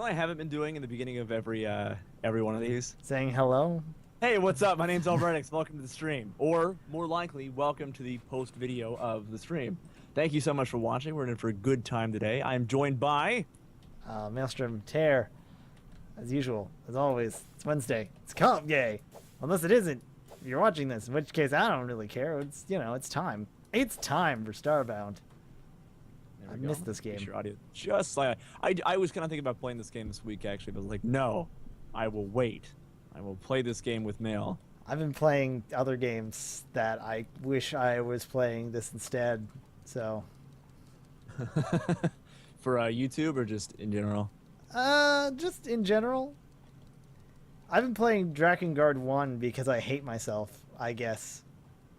know what I haven't been doing in the beginning of every one of these? Saying hello. Hey, what's up? My name's Alredix. Welcome to the stream. Or, more likely, welcome to the post video of the stream. Thank you so much for watching. We're in for a good time today. I'm joined by... MaelstromTear. As usual, as always, it's Wednesday. It's comp day. Unless it isn't. If you're watching this, in which case I don't really care. It's, you know, it's time. It's time for Starbound. I missed this game. Your audio. Just like I was kind of thinking about playing this game this week actually, but I was like, no, I will wait. I will play this game with Mael. I've been playing other games that I wish I was playing this instead. So. For YouTube or just in general? Just in general. I've been playing Drakengard 1 because I hate myself, I guess.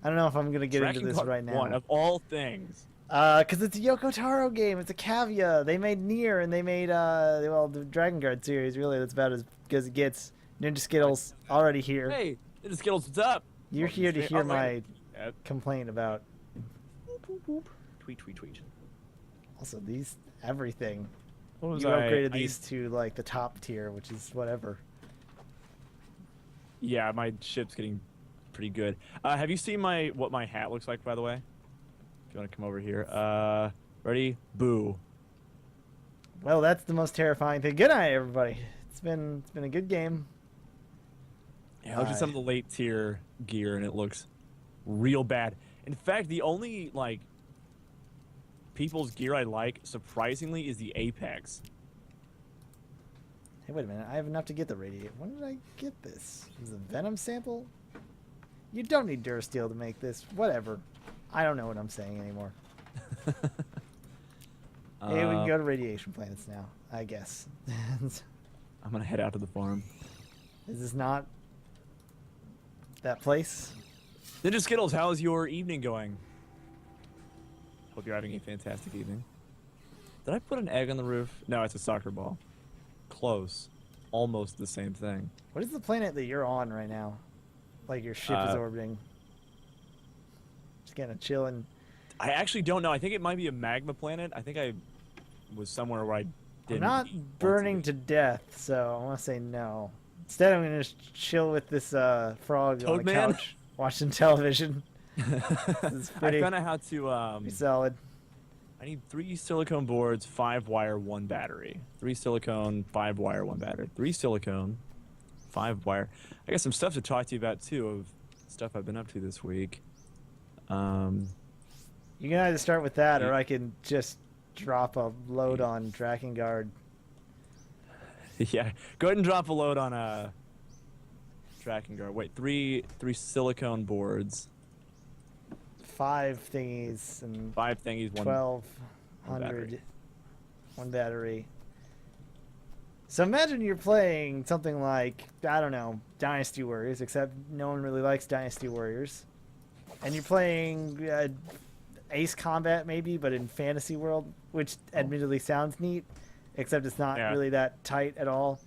I don't know if I'm going to get into this right now. One of all things. Because it's a Yoko Taro game. It's a Cavia. They made Nier, and they made, well, the Drakengard series, really. That's about as good as it gets. Ninja Skittles, already here. Hey, Ninja Skittles, what's up? You're here to hear my complaint about... Tweet, tweet, tweet. Also, these, everything. What was you upgraded these to, like, the top tier, which is whatever. Yeah, my ship's getting pretty good. Have you seen what my hat looks like, by the way? If you want to come over here. Ready? Boo. Well, that's the most terrifying thing. Good night, everybody. It's been a good game. Yeah, I looked at some of the late tier gear, and it looks real bad. In fact, the only, like, people's gear I like, surprisingly, is the Apex. Hey, wait a minute. I have enough to get the radiate. When did I get this? Is it a Venom sample? You don't need Durasteel to make this. Whatever. I don't know what I'm saying anymore. Hey, we can go to radiation planets now, I guess. I'm going to head out to the farm. Is this not that place? Ninja Skittles, how's your evening going? Hope you're having a fantastic evening. Did I put an egg on the roof? No, it's a soccer ball. Close. Almost the same thing. What is the planet that you're on right now? Like your ship is orbiting. Just kind of chilling. I actually don't know. I think it might be a magma planet. I think I was somewhere where I didn't. I'm not burning to death, so I want to say no. Instead, I'm going to just chill with this frog on the couch, watching television. This is pretty, I found out how to... pretty solid. I need 3 silicone boards, 5 wire, 1 battery. 3 silicone, 5 wire, 1 battery. 3 silicone, 5 wire. I got some stuff to talk to you about, too, of stuff I've been up to this week. You can either start with that, or I can just drop a load on Drakengard. Yeah, go ahead and drop a load on Drakengard. Wait, 3 silicone boards. 5 thingies and 5 thingies, 1,200, 1 battery. So imagine you're playing something like, I don't know, Dynasty Warriors, except no one really likes Dynasty Warriors. And you're playing Ace Combat maybe, but in Fantasy World, which admittedly sounds neat, except it's not really that tight at all.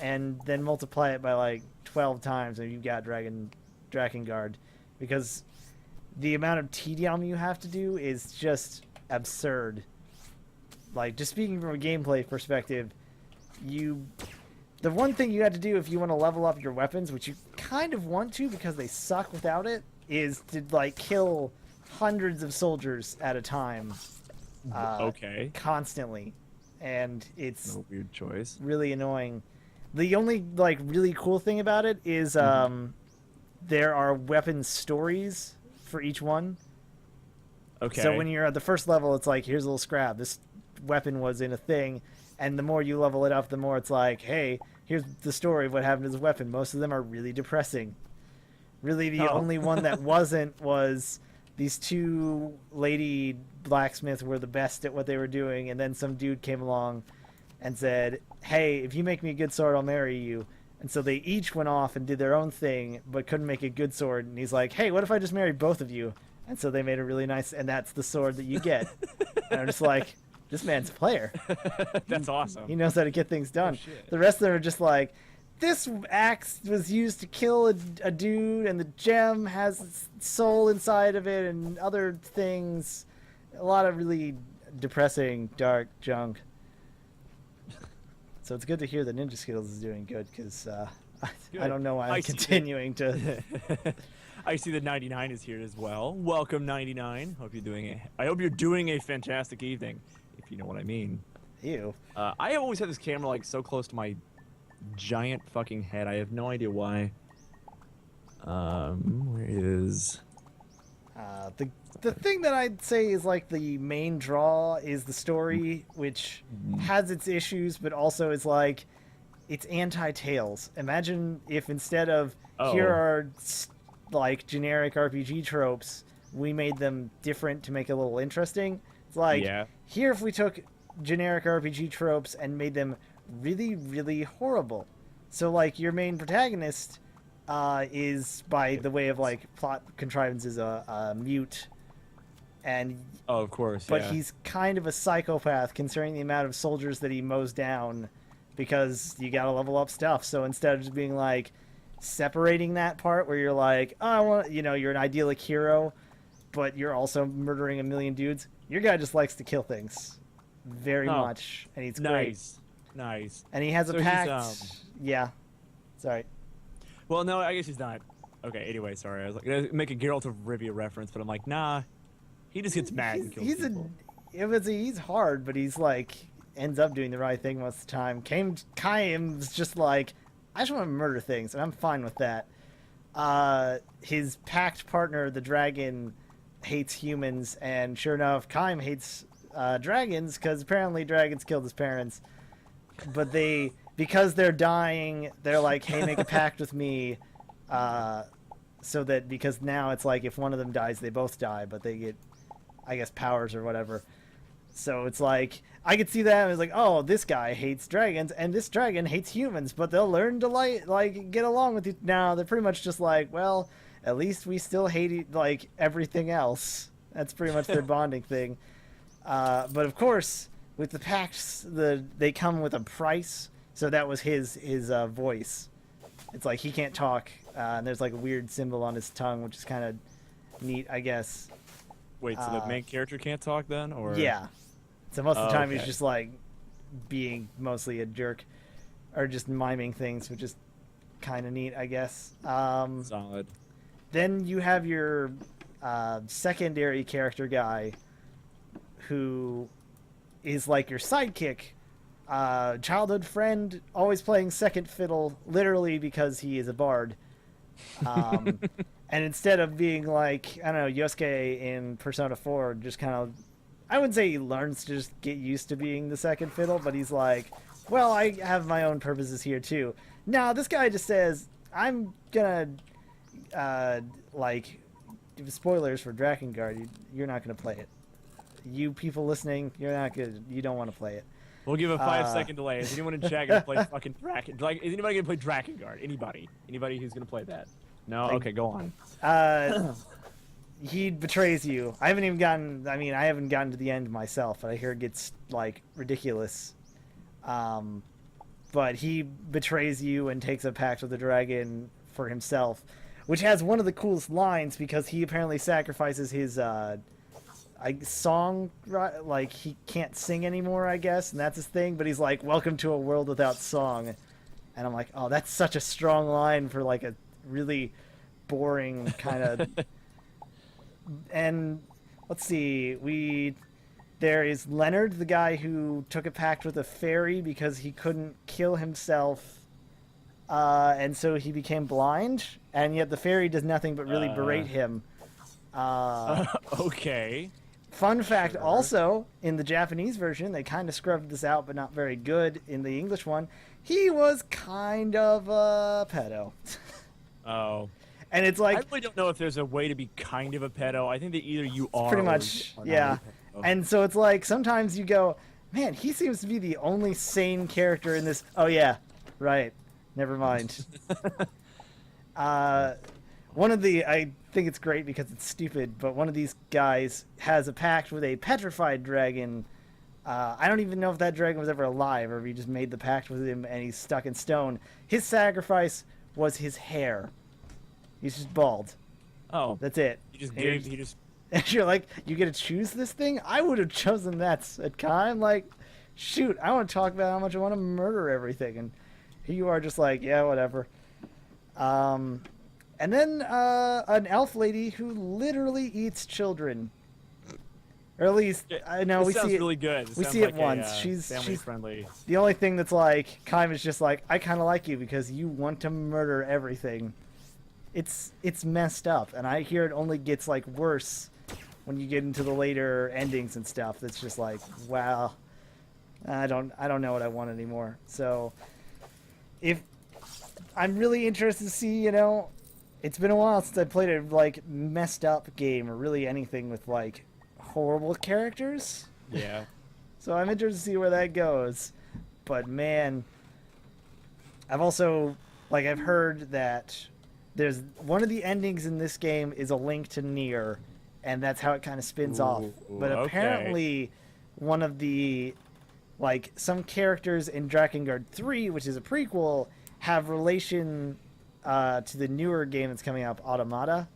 And then multiply it by like 12 times and you've got Drakengard. Because the amount of tedium you have to do is just absurd. Like, just speaking from a gameplay perspective, the one thing you had to do if you want to level up your weapons, which you kind of want to because they suck without it, is to like kill hundreds of soldiers at a time. Constantly. And it's no weird choice. Really annoying. The only like really cool thing about it is there are weapon stories for each one. Okay. So when you're at the first level, it's like, here's a little scrap. This weapon was in a thing. And the more you level it up, the more it's like, hey, here's the story of what happened to this weapon. Most of them are really depressing. Really, the only one that wasn't was these 2 lady blacksmiths were the best at what they were doing. And then some dude came along and said, hey, if you make me a good sword, I'll marry you. And so they each went off and did their own thing, but couldn't make a good sword. And he's like, hey, what if I just married both of you? And so they made a really nice, and that's the sword that you get. And I'm just like, this man's a player. That's awesome. He knows how to get things done. Oh, shit. The rest of them are just like, this axe was used to kill a dude, and the gem has soul inside of it, and other things. A lot of really depressing, dark junk. So it's good to hear that Ninja Skittles is doing good because I Good. don't know why I'm continuing to. I see that 99 is here as well. Welcome, 99. I hope you're doing a fantastic evening, if you know what I mean. Ew. I have always had this camera like so close to my giant fucking head. I have no idea why. Where is? The thing that I'd say is like the main draw is the story, which has its issues, but also is like it's anti-Tales. Imagine if instead of here are like generic RPG tropes, we made them different to make it a little interesting. It's like here if we took generic RPG tropes and made them really, really horrible. So like your main protagonist is by the way of like plot contrivances a mute, and of course, but he's kind of a psychopath considering the amount of soldiers that he mows down, because you gotta level up stuff. So instead of just being like separating that part where you're like, oh, I want, you're an idyllic hero, but you're also murdering a million dudes, your guy just likes to kill things very much, and he's great. Nice. And he has a pact. Yeah. Sorry. Well, no, I guess he's not. Okay, anyway, sorry. I was like, gonna make a Geralt of Rivia reference, but I'm like, nah. He just gets mad and kills people. He's hard, but he's like, ends up doing the right thing most of the time. Kaim's just like, I just want to murder things, and I'm fine with that. His pact partner, the dragon, hates humans, and sure enough, Kaim hates dragons, because apparently dragons killed his parents. But because they're dying, they're like, hey, make a pact with me, so that, because now it's like if one of them dies, they both die, but they get, I guess, powers or whatever. So it's like, I could see that, and it's like, oh, this guy hates dragons, and this dragon hates humans, but they'll learn to, get along with you. Now, they're pretty much just like, well, at least we still hate, everything else. That's pretty much their bonding thing. But of course, with the pacts, they come with a price. So that was his voice. It's like he can't talk, and there's like a weird symbol on his tongue, which is kind of neat, I guess. Wait, so the main character can't talk then, or? Yeah. So most of the time he's just like being mostly a jerk, or just miming things, which is kind of neat, I guess. Solid. Then you have your secondary character guy, who is like your sidekick. Childhood friend, always playing second fiddle, literally because he is a bard. And instead of being like, I don't know, Yosuke in Persona 4, just kind of, I wouldn't say he learns to just get used to being the second fiddle, but he's like, well, I have my own purposes here too. Now, this guy just says, I'm gonna, spoilers for Drakengard, you're not gonna play it. You people listening, you don't want to play it. We'll give a 5-second delay. Is anyone in chat gonna play fucking Drakengard? Is anybody gonna play Drakengard? Anybody? Anybody who's gonna play that? No? Okay, go on. He betrays you. I haven't gotten to the end myself, but I hear it gets, ridiculous. But he betrays you and takes a pact with the dragon for himself, which has one of the coolest lines, because he apparently sacrifices his, song, like he can't sing anymore, I guess, and that's his thing, but he's like, welcome to a world without song. And I'm like, oh, that's such a strong line for like a really boring kind of and let's see, there is Leonard, the guy who took a pact with a fairy because he couldn't kill himself, and so he became blind, and yet the fairy does nothing but really berate him. Okay. Fun fact, also, in the Japanese version, they kind of scrubbed this out, but not very good. In the English one, he was kind of a pedo. Oh. And it's like, I really don't know if there's a way to be kind of a pedo. I think that either you are pretty much, yeah. And so it's like, sometimes you go, man, he seems to be the only sane character in this. Oh yeah, right. Never mind. I think it's great because it's stupid, but one of these guys has a pact with a petrified dragon. I don't even know if that dragon was ever alive, or if he just made the pact with him and he's stuck in stone. His sacrifice was his hair. He's just bald. Oh. That's it. And And you're like, you get to choose this thing? I would have chosen that at time. Like, shoot, I want to talk about how much I want to murder everything, and here you are just like, yeah, whatever. And then an elf lady who literally eats children. Or at least, I know we see it. Really good. We see it once. She's family friendly. The only thing that's like, Kaim is just like, I kind of like you because you want to murder everything. It's messed up, and I hear it only gets like worse when you get into the later endings and stuff. That's just like, wow, I don't know what I want anymore. So, if I'm really interested to see, it's been a while since I played a like messed up game or really anything with like horrible characters. Yeah. So I'm interested to see where that goes. But man, I've also I've heard that there's one of the endings in this game is a link to Nier, and that's how it kind of spins off. But apparently one of the some characters in Drakengard 3, which is a prequel, have relation to the newer game that's coming up, Automata.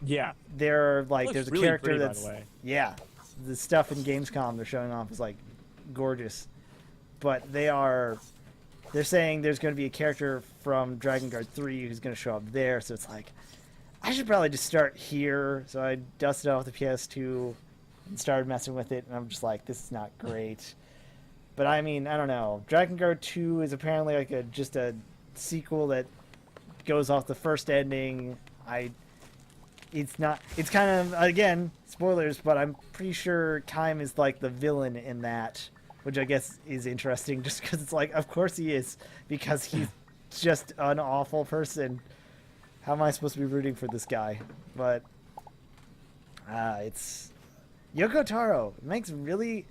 Yeah. They're there's a really character pretty, that's by the way. Yeah. The stuff in Gamescom they're showing off is gorgeous. But they're saying there's going to be a character from Drakengard 3 who's going to show up there, so it's I should probably just start here. So I dusted off the PS2 and started messing with it, and I'm just this is not great. But I mean, I don't know. Drakengard 2 is apparently just a sequel that goes off the first ending. It's kind of, again, spoilers, but I'm pretty sure Kaim is the villain in that, which I guess is interesting just because it's of course he is, because he's just an awful person. How am I supposed to be rooting for this guy? But it's Yoko Taro. It makes really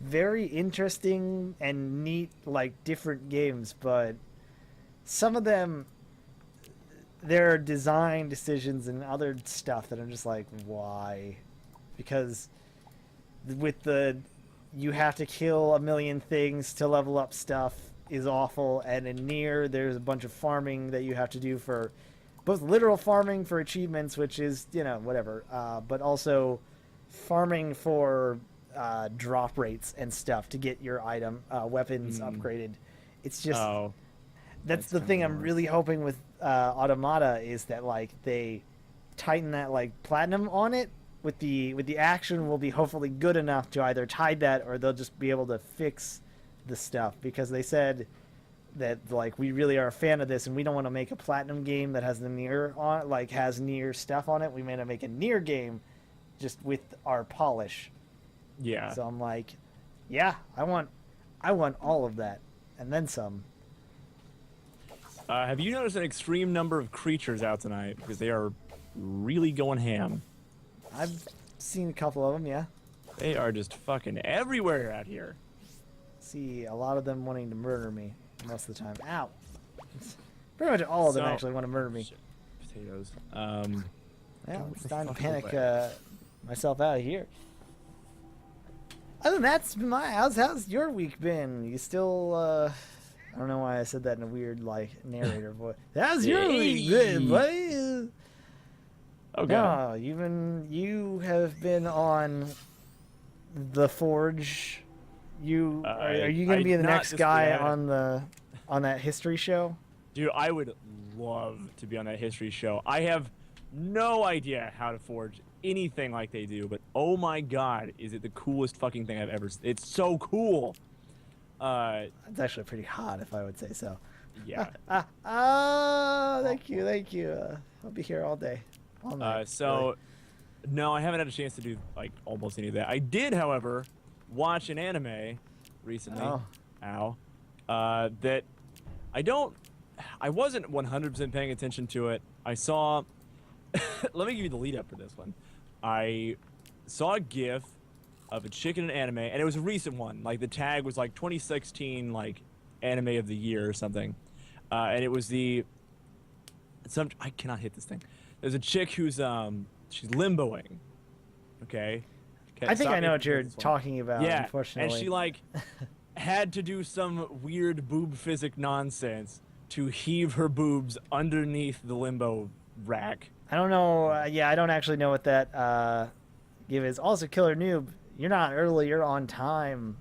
very interesting and neat different games, but some of them, there are design decisions and other stuff that I'm just why? Because with you have to kill a million things to level up stuff is awful, and in Nier there's a bunch of farming that you have to do for both literal farming for achievements, which is whatever, but also farming for drop rates and stuff to get your weapons upgraded. It's just that's the thing I'm really hoping with Automata is that they tighten that platinum on it with the action will be hopefully good enough to either tide that, or they'll just be able to fix the stuff, because they said that we really are a fan of this and we don't want to make a platinum game that has the Nier on it, has Nier stuff on it. We may not make a Nier game just with our polish. Yeah. So I'm yeah, I want all of that and then some. Have you noticed an extreme number of creatures out tonight? Because they are really going ham. I've seen a couple of them, yeah. They are just fucking everywhere out here. See a lot of them wanting to murder me most of the time. Ow. Pretty much all of them actually want to murder me. Potatoes. Yeah, it's time to panic myself out of here. Other than that, that's been how's your week been? You still I don't know why I said that in a weird narrator voice. How's your week been, buddy? Okay. No, you have been on the Forge. Are you going to be the next guy on that history show? Dude, I would love to be on that history show. I have no idea how to forge anything like they do, but oh my god, is it the coolest fucking thing I've ever seen. It's so cool. It's actually pretty hot, if I would say so. Yeah. Thank you. I'll be here all day. All night. No, I haven't had a chance to do almost any of that. I did, however, watch an anime recently. That I wasn't 100% paying attention to it. I saw. Let me give you the lead up for this one. I saw a GIF of a chick in an anime, and it was a recent one. The tag was 2016 anime of the year or something, and it was I cannot hit this thing. There's a chick who's she's limboing. Okay. I think I know what you're talking about. Yeah, unfortunately. and she had to do some weird boob physic nonsense to heave her boobs underneath the limbo rack. I don't know. I don't actually know what that give is. Also, Killer Noob, you're not early. You're on time.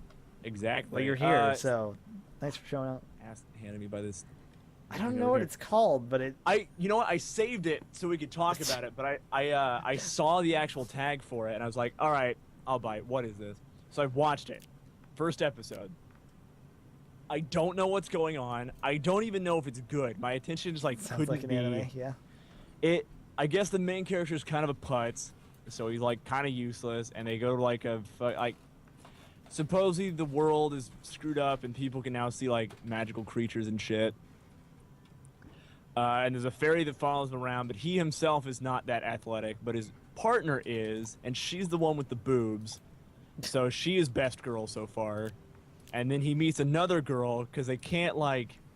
exactly. Well, you're here, so thanks for showing up. Handed me by this. I don't know what it's called, but you know what? I saved it so we could talk about it, but I saw the actual tag for it, and I was like, all right, I'll buy it. What is this? So I watched it. First episode. I don't know what's going on. I don't even know if it's good. My attention just like sounds like an anime, yeah. I guess the main character is kind of a putz, so he's like kind of useless, and they go to like supposedly the world is screwed up and people can now see like magical creatures and shit. And there's a fairy that follows him around, but he himself is not that athletic, but his partner is, and she's the one with the boobs. So she is best girl so far. And then he meets another girl because they can't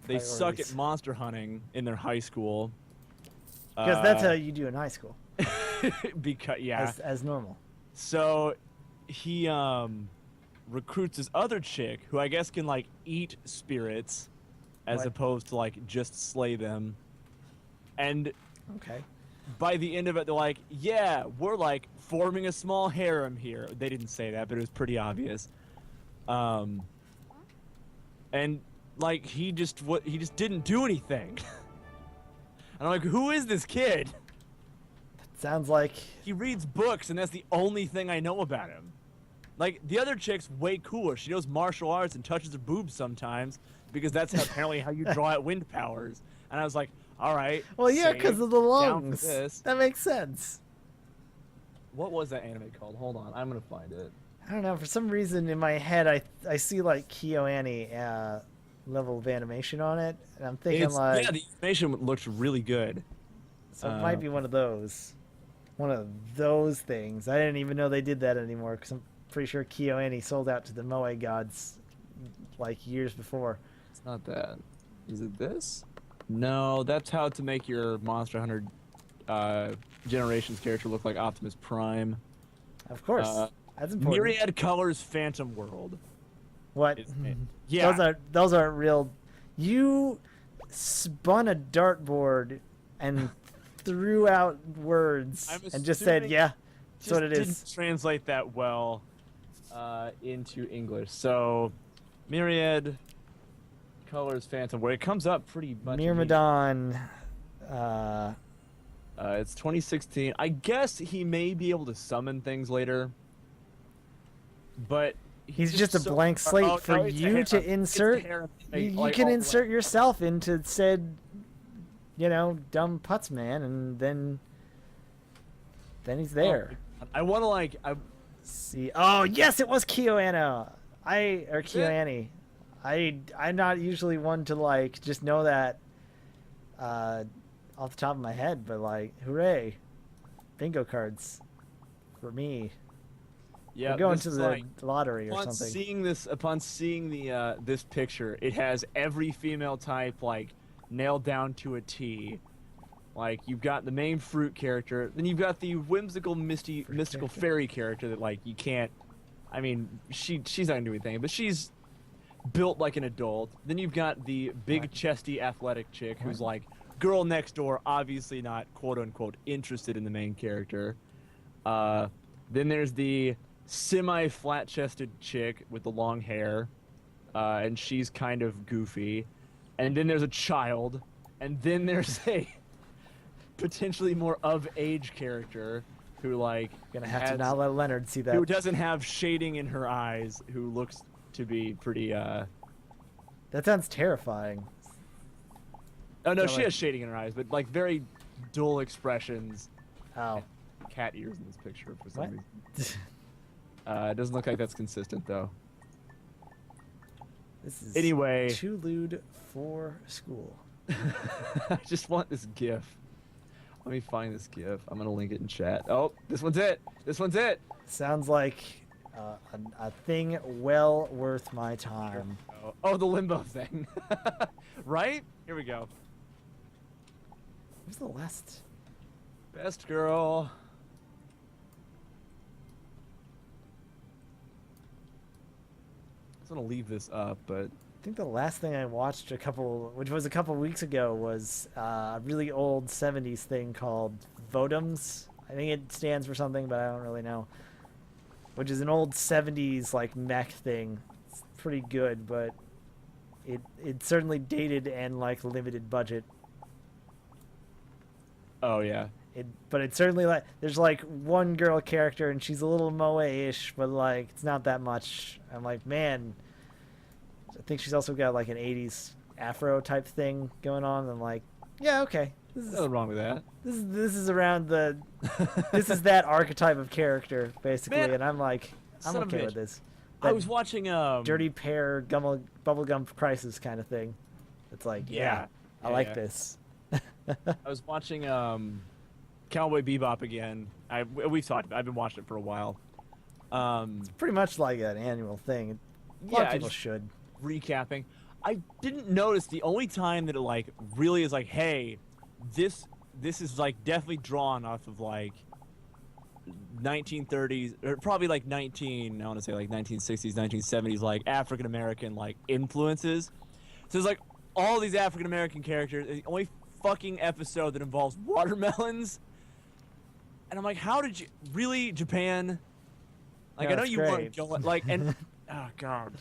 they suck at monster hunting in their high school. Because that's how you do in high school. Because yeah, as normal. So he recruits this other chick who I guess can like eat spirits as opposed to like just slay them. And okay. By the end of it, they're like, yeah, we're like forming a small harem here. They didn't say that, but it was pretty obvious. And like he just didn't do anything. And I'm like, who is this kid? That sounds like he reads books, and that's the only thing I know about him. Like the other chick's way cooler. She knows martial arts and touches her boobs sometimes because that's apparently how you draw out wind powers. And I was like, all right. Well, yeah, because of the lungs. This. That makes sense. What was that anime called? Hold on, I'm gonna find it. I don't know. For some reason in my head, I see like KyoAni level of animation on it, and I'm thinking yeah, the animation looks really good. So it might be one of those things. I didn't even know they did that anymore because I'm pretty sure KyoAni sold out to the Moe gods like years before. It's not that. Is it this? No, that's how to make your Monster Hunter Generations character look like Optimus Prime. Of course. That's important. Myriad Colors Phantom World. What? Yeah. Those aren't real. You spun a dartboard and threw out words and just said, yeah, that's what it is. Didn't translate that well into English. So, Myriad Colors Phantom, where it comes up pretty much. Myrmidon. It's 2016. I guess he may be able to summon things later, but he's just a blank slate for you to insert. You can insert yourself into said, dumb putz man, and then he's there. I want to see. Oh yes, it was KyoAni. KyoAni. I'm not usually one to just know that off the top of my head, but hooray, bingo cards for me. Yeah, we're going to the lottery or something. Upon seeing this picture, it has every female type nailed down to a T. You've got the main fruit character, then you've got the whimsical mystical fairy character that you can't. I mean, she's not gonna do anything, but she's built like an adult. Then you've got the big chesty athletic chick who's girl next door, obviously not quote unquote interested in the main character. Then there's the semi-flat chested chick with the long hair, and she's kind of goofy. And then there's a child, and then there's a potentially more of age character who gonna have to not let Leonard see that. Who doesn't have shading in her eyes, who looks to be pretty That sounds terrifying. Oh no, she has shading in her eyes, but very dull expressions. Oh. Cat ears in this picture for some reason. It doesn't look like that's consistent though. This is anyway too lewd for school. I just want this GIF. Let me find this GIF. I'm gonna link it in chat. Oh, this one's it. This one's it. Sounds like a thing well worth my time. Oh, the limbo thing. Right? Here we go. Who's the last? Best girl. I was gonna leave this up, but I think the last thing I watched which was a couple weeks ago, was a really old 70s thing called Vodums. I think it stands for something, but I don't really know. Which is an old 70s mech thing. It's pretty good, but it certainly dated and like limited budget. Oh yeah. But it's certainly like there's like one girl character and she's a little moe-ish, but like it's not that much. I'm like, man, I think she's also got like an 80s afro type thing going on. I'm like, yeah, okay. Nothing wrong with that. This is around the this is that archetype of character basically, Man, and I'm like, I'm son of a okay bitch. with this. I was watching Dirty Pear Bubblegum Crisis kind of thing. It's like, yeah, I like this. I was watching Cowboy Bebop again. We've talked. I've been watching it for a while. It's pretty much like an annual thing. A lot of people should. Recapping. I didn't notice the only time that it like really is like, hey, this is like definitely drawn off of like 1930s or probably like I want to say like 1960s, 1970s like African American like influences. So there's like all these African American characters. The only fucking episode that involves watermelons. And I'm like, how did you really Japan? Like I know you weren't going like and oh god.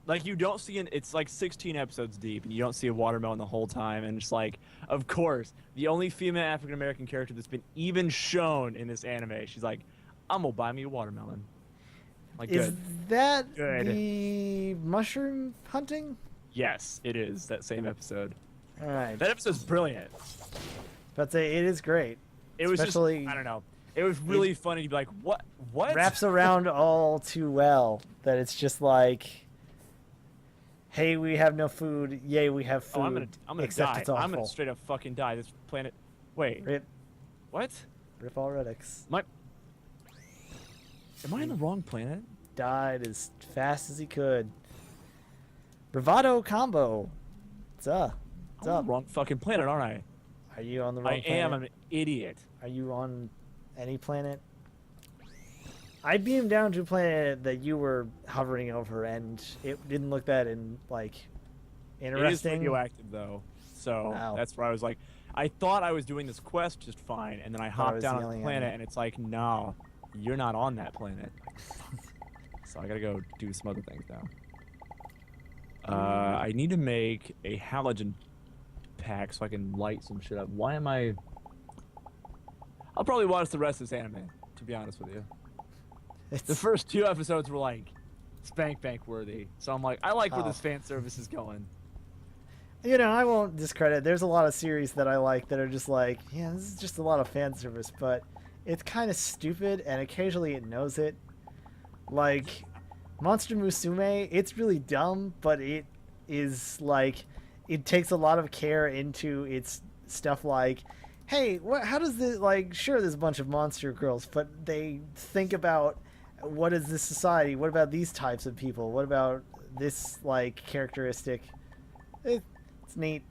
Like you don't see it's like 16 episodes deep and you don't see a watermelon the whole time and it's like of course the only female African American character that's been even shown in this anime, she's like, I'm gonna buy me a watermelon. Like is that good. The mushroom hunting? Yes, it is that same episode. All right. That episode's brilliant. But it is great. It was just I don't know. It was really funny to be like, what? Wraps around all too well that it's just like, hey, we have no food. Yay, we have food. Oh, I'm gonna die. I'm gonna straight up fucking die. This planet. Wait. Rip. What? Rip Alredix. Am I in the wrong planet? Died as fast as he could. Bravado combo. What's up? I'm on the wrong fucking planet, aren't I? Are you on the wrong planet? I am. I'm an idiot. Are you on any planet? I beamed down to a planet that you were hovering over, and it didn't look that interesting. It is radioactive, though. So that's where I was like, I thought I was doing this quest just fine, and then I hopped down on the planet, and it's like, no, you're not on that planet. So I gotta go do some other things now. I need to make a halogen pack so I can light some shit up. Why am I... I'll probably watch the rest of this anime, to be honest with you. The first 2 episodes were like spank bank worthy. So I'm like, I like where this fan service is going. You know, I won't discredit. There's a lot of series that I like that are just like, yeah, this is just a lot of fan service, but it's kind of stupid and occasionally it knows it. Like Monster Musume, it's really dumb, but it is like, it takes a lot of care into its stuff like, hey, how does this, like, sure, there's a bunch of monster girls, but they think about what is this society? What about these types of people? What about this, like, characteristic? It's neat.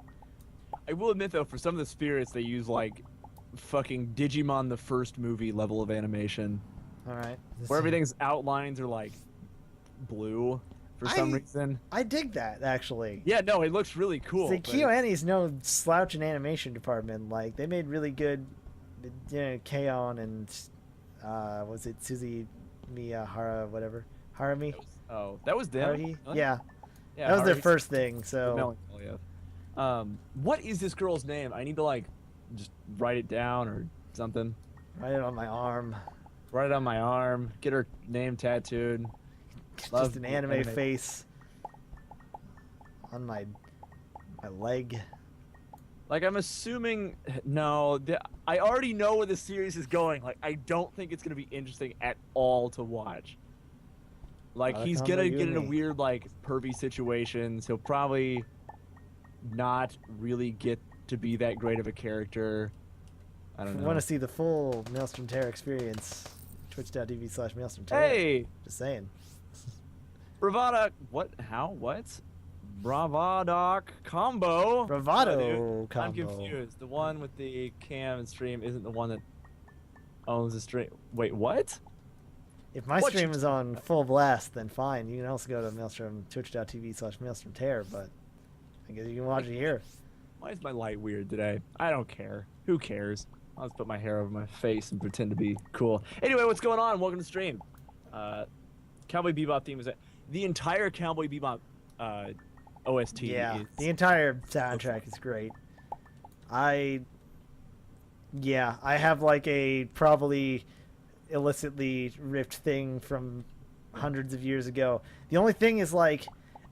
I will admit, though, for some of the spirits, they use, like, fucking Digimon the first movie level of animation. All right. Where everything's outlines are, like, blue for some reason. I dig that, actually. Yeah, no, it looks really cool. See, KyoAni's no slouch in animation department. Like, they made really good, you know, K-On! And, was it Suzy Miyahara, whatever? Harumi? That was them? Haruhi? Yeah. Yeah. That was their first thing, so... What is this girl's name? I need to, like, just write it down or something. Write it on my arm. Write it on my arm. Get her name tattooed. Just an anime face on my leg. Like, I'm assuming... No, I already know where the series is going. Like, I don't think it's going to be interesting at all to watch. Like, he's going to get in a weird, like, pervy situations. He'll probably not really get to be that great of a character. I don't know. If you want to see the full MaelstromTear experience, twitch.tv/MaelstromTear. Hey! Just saying. Bravada... What? How? What? Bravadoc combo. Bravado combo. I'm confused. The one with the cam and stream isn't the one that owns the stream. Wait, what? If my stream is on full blast, then fine. You can also go to Maelstrom, twitch.tv/MaelstromTear, but I guess you can watch it here. Why is my light weird today? I don't care. Who cares? I'll just put my hair over my face and pretend to be cool. Anyway, what's going on? Welcome to stream. Cowboy Bebop theme is it? the entire Cowboy Bebop OST. Yeah, is the entire soundtrack is great. I have like a probably illicitly ripped thing from hundreds of years ago. The only thing is like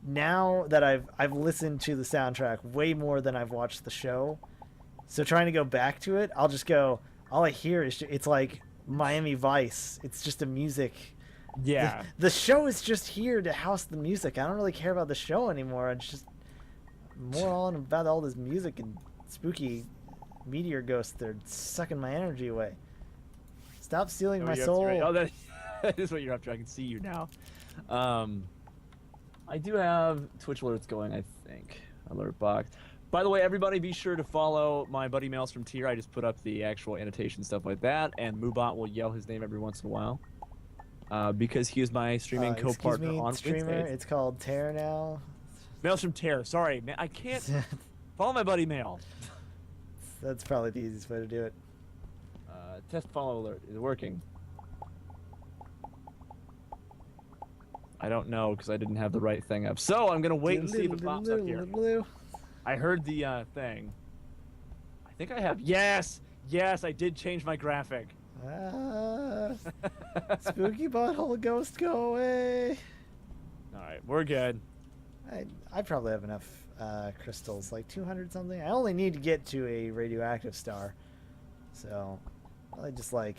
now that I've listened to the soundtrack way more than I've watched the show. So trying to go back to it, I'll just go, all I hear is it's like Miami Vice. It's just a music. Yeah. The show is just here to house the music. I don't really care about the show anymore. I'm just more on about all this music and spooky meteor ghosts. They're sucking my energy away. Stop stealing my soul. Right. Oh, that is what you're up to. I can see you now. I do have Twitch alerts going, I think. Alert box. By the way, everybody be sure to follow my buddy MaelstromTear. I just put up the actual annotation stuff like that, and Moobot will yell his name every once in a while. Because he is my streaming co-partner on streamer. Wednesdays. It's called Tear now. MaelstromTear. Sorry, man, I can't follow my buddy Mael. That's probably the easiest way to do it. Test follow alert is working. I don't know because I didn't have the right thing up. So I'm gonna wait and see if it pops up here. I heard the thing. I think I have. Yes, I did change my graphic. Spooky butthole ghost, go away. All right, we're good. I probably have enough crystals, like 200 something. I only need to get to a radioactive star, so I just like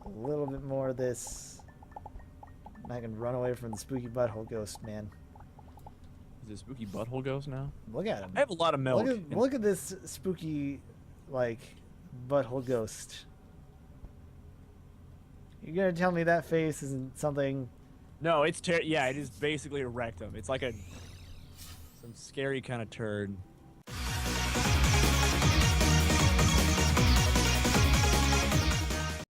a little bit more of this. And I can run away from the spooky butthole ghost, man. Is it a spooky butthole ghost now? Look at him. I have a lot of milk. Look at this spooky, like, butthole ghost. You're gonna tell me that face isn't something? No, it's yeah, it is basically a rectum. It's like some scary kind of turd.